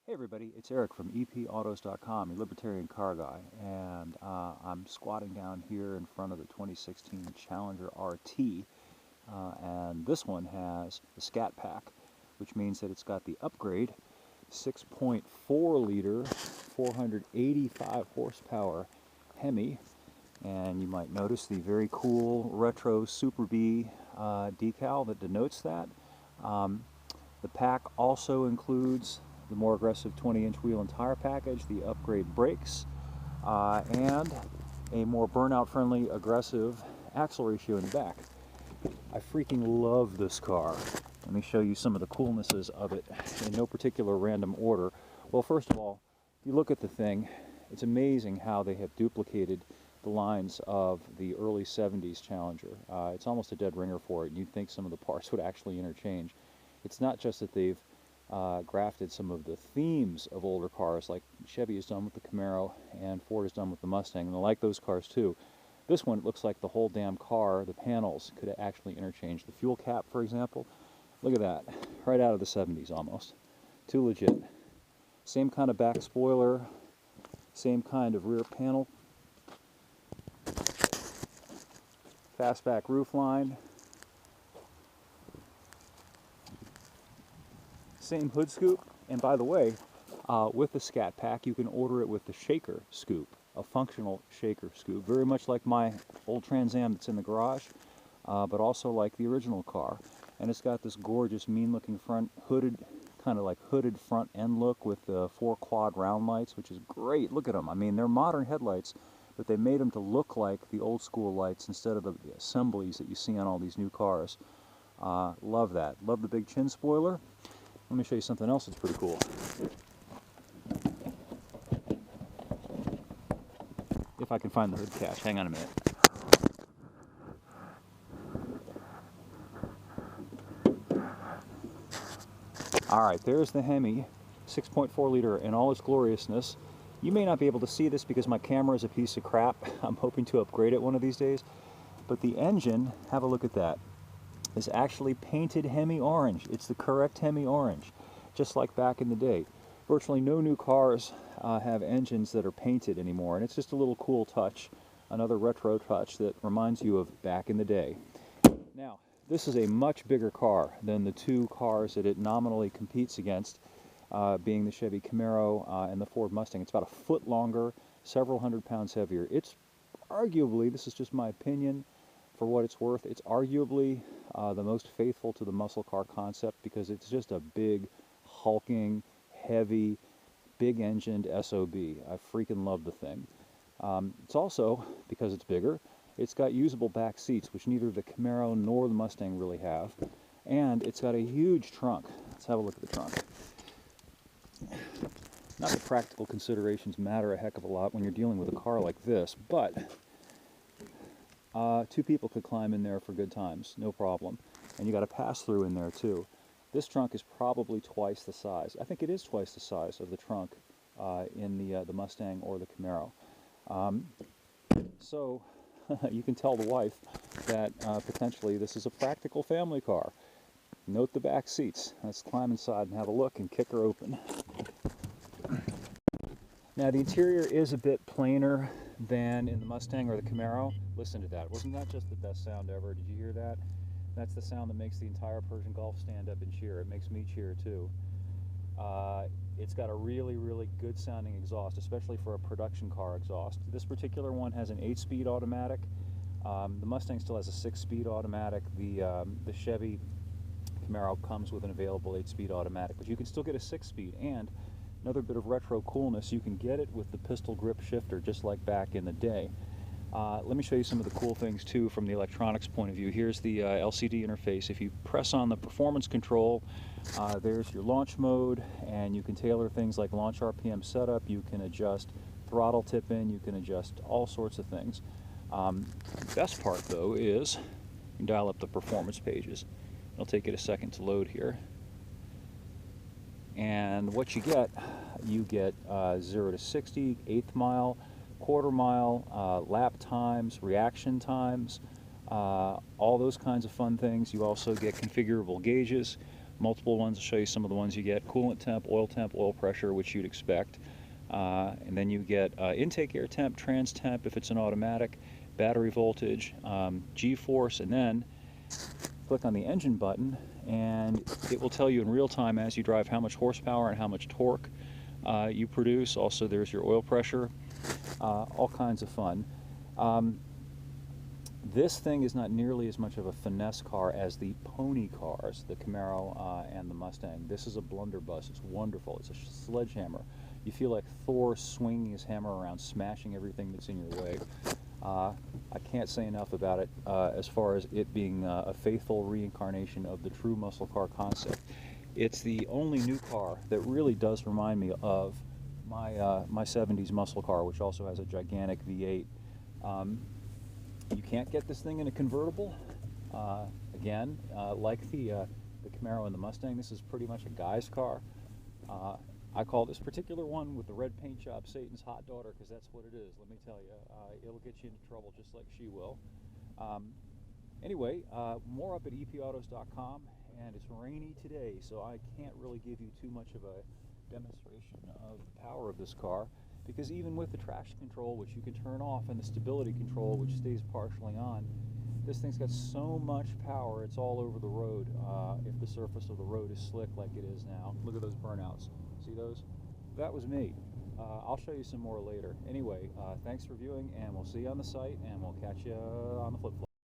Hey everybody, it's Eric from epautos.com, your Libertarian car guy, and I'm squatting down here in front of the 2016 Challenger RT, and this one has the Scat pack, which means that it's got the upgrade 6.4 liter, 485 horsepower Hemi, and you might notice the very cool retro Super B decal that denotes that. The pack also includes the more aggressive 20-inch wheel and tire package, the upgrade brakes, and a more burnout-friendly, aggressive axle ratio in the back. I freaking love this car. Let me show you some of the coolnesses of it in no particular random order. Well, first of all, if you look at the thing, it's amazing how they have duplicated the lines of the early 70s Challenger. It's almost a dead ringer for it, and you'd think some of the parts would actually interchange. It's not just that they've grafted some of the themes of older cars, like Chevy has done with the Camaro and Ford has done with the Mustang, and I like those cars too. This one, it looks like the whole damn car, the panels, could actually interchange. The fuel cap, for example, look at that, right out of the 70s almost. Too legit. Same kind of back spoiler, same kind of rear panel, fastback roof line, same hood scoop, and by the way, with the Scat pack, you can order it with the shaker scoop, a functional shaker scoop, very much like my old Trans Am that's in the garage, but also like the original car. And it's got this gorgeous, mean-looking front hooded, kind of like hooded front end look with the 4 quad round lights, which is great. Look at them. I mean, they're modern headlights, but they made them to look like the old school lights instead of the assemblies that you see on all these new cars. Love that. Love the big chin spoiler. Let me show you something else that's pretty cool. If I can find the hood catch. Hang on a minute. Alright, there's the Hemi, 6.4 liter in all its gloriousness. You may not be able to see this because my camera is a piece of crap. I'm hoping to upgrade it one of these days. But the engine, have a look at that, is actually painted Hemi orange. It's the correct Hemi orange, just like back in the day. Virtually no new cars have engines that are painted anymore, and it's just a little cool touch, another retro touch that reminds you of back in the day. Now, this is a much bigger car than the two cars that it nominally competes against, being the Chevy Camaro and the Ford Mustang. It's about a foot longer, several hundred pounds heavier. It's arguably, this is just my opinion, for what it's worth, it's arguably the most faithful to the muscle car concept because it's just a big, hulking, heavy, big-engined SOB. I freaking love the thing. It's also, because it's bigger, it's got usable back seats, which neither the Camaro nor the Mustang really have. And it's got a huge trunk. Let's have a look at the trunk. Not that practical considerations matter a heck of a lot when you're dealing with a car like this, but two people could climb in there for good times, no problem. And you got a pass-through in there too. This trunk is probably twice the size. I think it is twice the size of the trunk in the Mustang or the Camaro. So you can tell the wife that potentially this is a practical family car. Note the back seats. Let's climb inside and have a look and kick her open. Now the interior is a bit plainer than in the Mustang or the Camaro. Listen to that. Wasn't that just the best sound ever? Did you hear that? That's the sound that makes the entire Persian Gulf stand up and cheer. It makes me cheer too. It's got a really, really good sounding exhaust, especially for a production car exhaust. This particular one has an 8-speed automatic. The Mustang still has a 6-speed automatic. The Chevy Camaro comes with an available 8-speed automatic, but you can still get a 6-speed. And another bit of retro coolness, you can get it with the pistol grip shifter, just like back in the day. Let me show you some of the cool things too from the electronics point of view. Here's the LCD interface. If you press on the performance control, there's your launch mode, and you can tailor things like launch RPM setup. You can adjust throttle tip in. You can adjust all sorts of things. The best part though is you can dial up the performance pages. It'll take it a second to load here. And what you get 0 to 60, 1/8 mile, quarter mile, lap times, reaction times, all those kinds of fun things. You also get configurable gauges, multiple ones. I'll show you some of the ones you get. Coolant temp, oil pressure, which you'd expect. And then you get intake air temp, trans temp if it's an automatic, battery voltage, G-force, and then click on the engine button and it will tell you in real time as you drive how much horsepower and how much torque you produce. Also there's your oil pressure, all kinds of fun. This thing is not nearly as much of a finesse car as the pony cars, the Camaro and the Mustang. This is a blunderbuss. It's wonderful. It's a sledgehammer. You feel like Thor swinging his hammer around, smashing everything that's in your way. I can't say enough about it as far as it being a faithful reincarnation of the true muscle car concept. It's the only new car that really does remind me of my 70s muscle car, which also has a gigantic V8. You can't get this thing in a convertible. Again, like the Camaro and the Mustang, this is pretty much a guy's car. I call this particular one with the red paint job Satan's hot daughter, because that's what it is, let me tell you. It'll get you into trouble just like she will. Anyway, more up at epautos.com, and it's rainy today, so I can't really give you too much of a demonstration of the power of this car, because even with the traction control, which you can turn off, and the stability control, which stays partially on, this thing's got so much power, it's all over the road. If the surface of the road is slick like it is now. Look at those burnouts. See those? That was me. I'll show you some more later. Anyway, thanks for viewing, and we'll see you on the site, and we'll catch you on the flip floor.